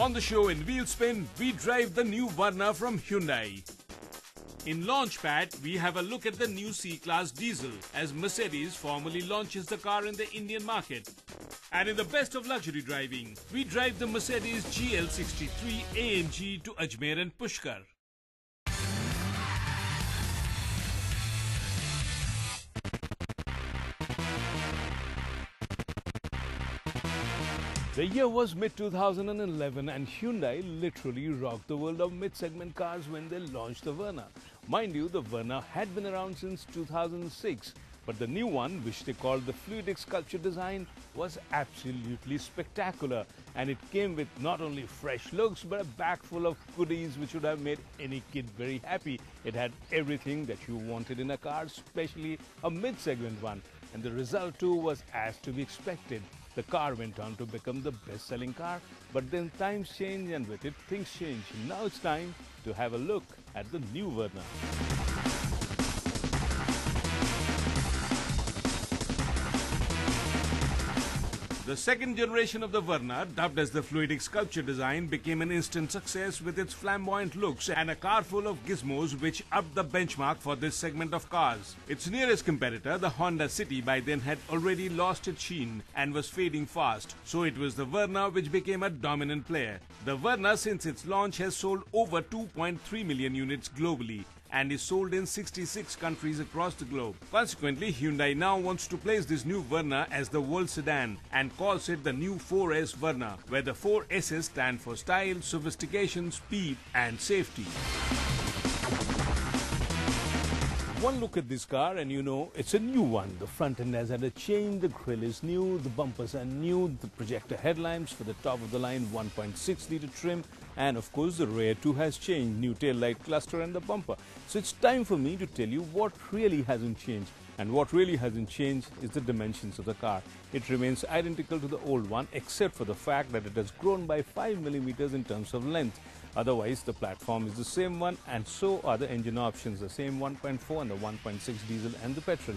On the show in Wheelspin, we drive the new Verna from Hyundai. In Launchpad, we have a look at the new C-Class diesel as Mercedes formally launches the car in the Indian market. And in the best of luxury driving, we drive the Mercedes GL63 AMG to Ajmer and Pushkar. The year was mid-2011 and Hyundai literally rocked the world of mid-segment cars when they launched the Verna. Mind you, the Verna had been around since 2006, but the new one, which they called the fluidic sculpture design, was absolutely spectacular. And it came with not only fresh looks, but a bag full of goodies which would have made any kid very happy. It had everything that you wanted in a car, especially a mid-segment one. And the result too was as to be expected. The car went on to become the best-selling car, but then times change and with it things change. Now it's time to have a look at the new Verna. The second generation of the Verna, dubbed as the fluidic sculpture design, became an instant success with its flamboyant looks and a car full of gizmos which upped the benchmark for this segment of cars. Its nearest competitor, the Honda City, by then had already lost its sheen and was fading fast, so it was the Verna which became a dominant player. The Verna, since its launch, has sold over 2.3 million units globally and is sold in 66 countries across the globe. Consequently, Hyundai now wants to place this new Verna as the world sedan and calls it the new 4S Verna, where the 4 S's stand for style, sophistication, speed and safety. One look at this car and you know it's a new one. The front end has had a change, the grille is new, the bumpers are new, the projector headlamps for the top of the line 1.6 litre trim, and of course the rear too has changed, new tail light cluster and the bumper. So it's time for me to tell you what really hasn't changed. And what really hasn't changed is the dimensions of the car. It remains identical to the old one except for the fact that it has grown by 5 millimeters in terms of length. Otherwise, the platform is the same one and so are the engine options, the same 1.4 and the 1.6 diesel and the petrol.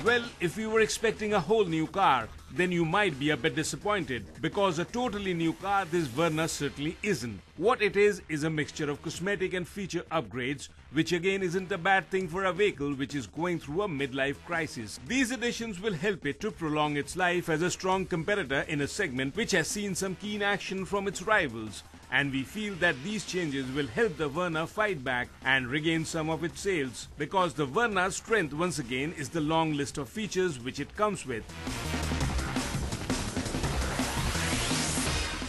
Well, if you were expecting a whole new car, then you might be a bit disappointed, because a totally new car this Verna certainly isn't. What it is a mixture of cosmetic and feature upgrades, which again isn't a bad thing for a vehicle which is going through a midlife crisis. These additions will help it to prolong its life as a strong competitor in a segment which has seen some keen action from its rivals. And we feel that these changes will help the Verna fight back and regain some of its sales, because the Verna's strength once again is the long list of features which it comes with.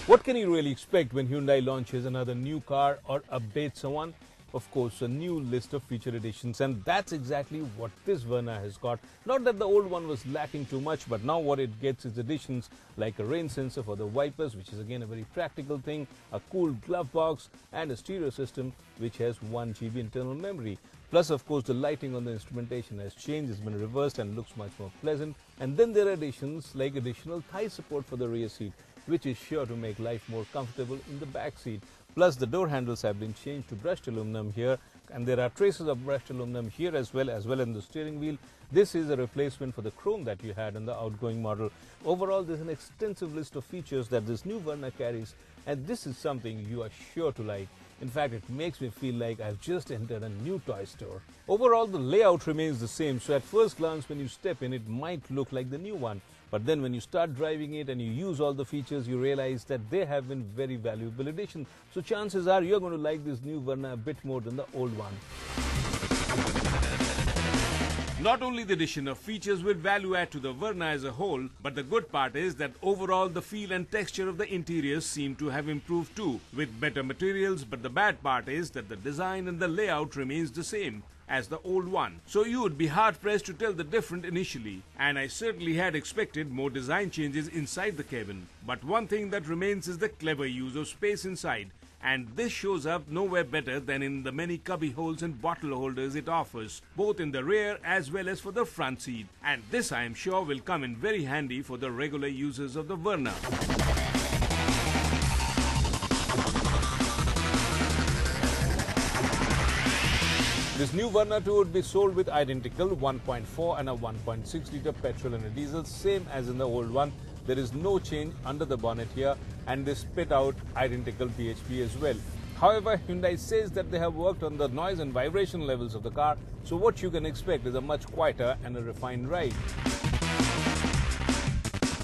What can you really expect when Hyundai launches another new car or updates one? Of course, a new list of feature additions, and that's exactly what this Verna has got. Not that the old one was lacking too much, but now what it gets is additions like a rain sensor for the wipers, which is again a very practical thing, a cool glove box and a stereo system which has 1 GB internal memory. Plus, of course, the lighting on the instrumentation has changed, it's been reversed and looks much more pleasant. And then there are additions like additional thigh support for the rear seat, which is sure to make life more comfortable in the back seat. Plus, the door handles have been changed to brushed aluminum here, and there are traces of brushed aluminum here as well in the steering wheel. This is a replacement for the chrome that you had in the outgoing model. Overall, there's an extensive list of features that this new Verna carries, and this is something you are sure to like. In fact, it makes me feel like I've just entered a new toy store. Overall, the layout remains the same, so at first glance when you step in, it might look like the new one. But then when you start driving it and you use all the features, you realize that they have been very valuable additions. So chances are you're going to like this new Verna a bit more than the old one. Not only the addition of features will value add to the Verna as a whole, but the good part is that overall the feel and texture of the interiors seem to have improved too, with better materials, but the bad part is that the design and the layout remains the same as the old one. So you would be hard pressed to tell the difference initially, and I certainly had expected more design changes inside the cabin. But one thing that remains is the clever use of space inside, and this shows up nowhere better than in the many cubby holes and bottle holders it offers, both in the rear as well as for the front seat. And this, I am sure, will come in very handy for the regular users of the Verna. This new Verna 2 would be sold with identical 1.4 and a 1.6 litre petrol and a diesel, same as in the old one. There is no change under the bonnet here, and they spit out identical BHP as well. However, Hyundai says that they have worked on the noise and vibration levels of the car, so what you can expect is a much quieter and a refined ride.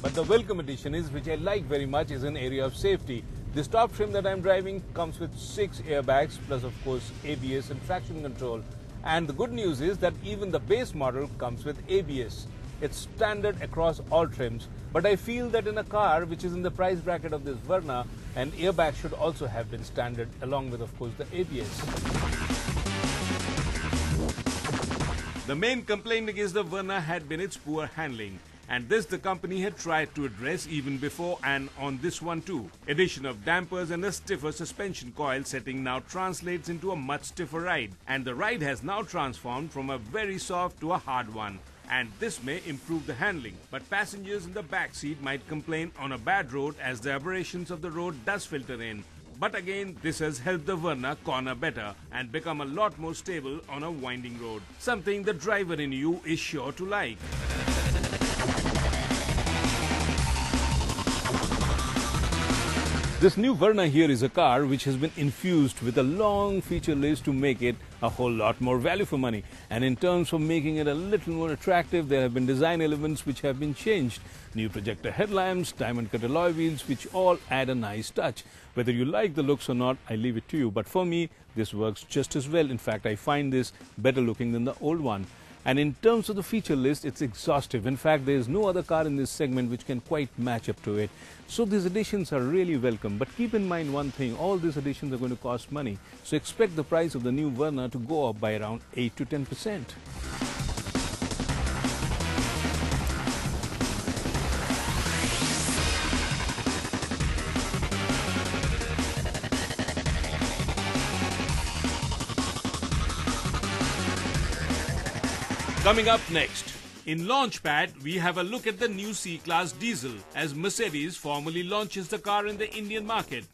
But the welcome addition is, which I like very much, is an area of safety. This top trim that I'm driving comes with 6 airbags, plus of course ABS and traction control. And the good news is that even the base model comes with ABS. It's standard across all trims, but I feel that in a car which is in the price bracket of this Verna, an airbag should also have been standard, along with of course the ABS. The main complaint against the Verna had been its poor handling, and this the company had tried to address even before and on this one too. Addition of dampers and a stiffer suspension coil setting now translates into a much stiffer ride, and the ride has now transformed from a very soft to a hard one. And this may improve the handling, but passengers in the back seat might complain on a bad road as the aberrations of the road does filter in. But again, this has helped the Verna corner better and become a lot more stable on a winding road, something the driver in you is sure to like. This new Verna here is a car which has been infused with a long feature list to make it a whole lot more value for money. And in terms of making it a little more attractive, there have been design elements which have been changed. New projector headlamps, diamond cut alloy wheels, which all add a nice touch. Whether you like the looks or not, I leave it to you. But for me, this works just as well. In fact, I find this better looking than the old one. And in terms of the feature list, it's exhaustive. In fact, there is no other car in this segment which can quite match up to it. So these additions are really welcome. But keep in mind one thing, all these additions are going to cost money. So expect the price of the new Verna to go up by around 8 to 10%. Coming up next, in Launchpad, we have a look at the new C-Class diesel as Mercedes formally launches the car in the Indian market.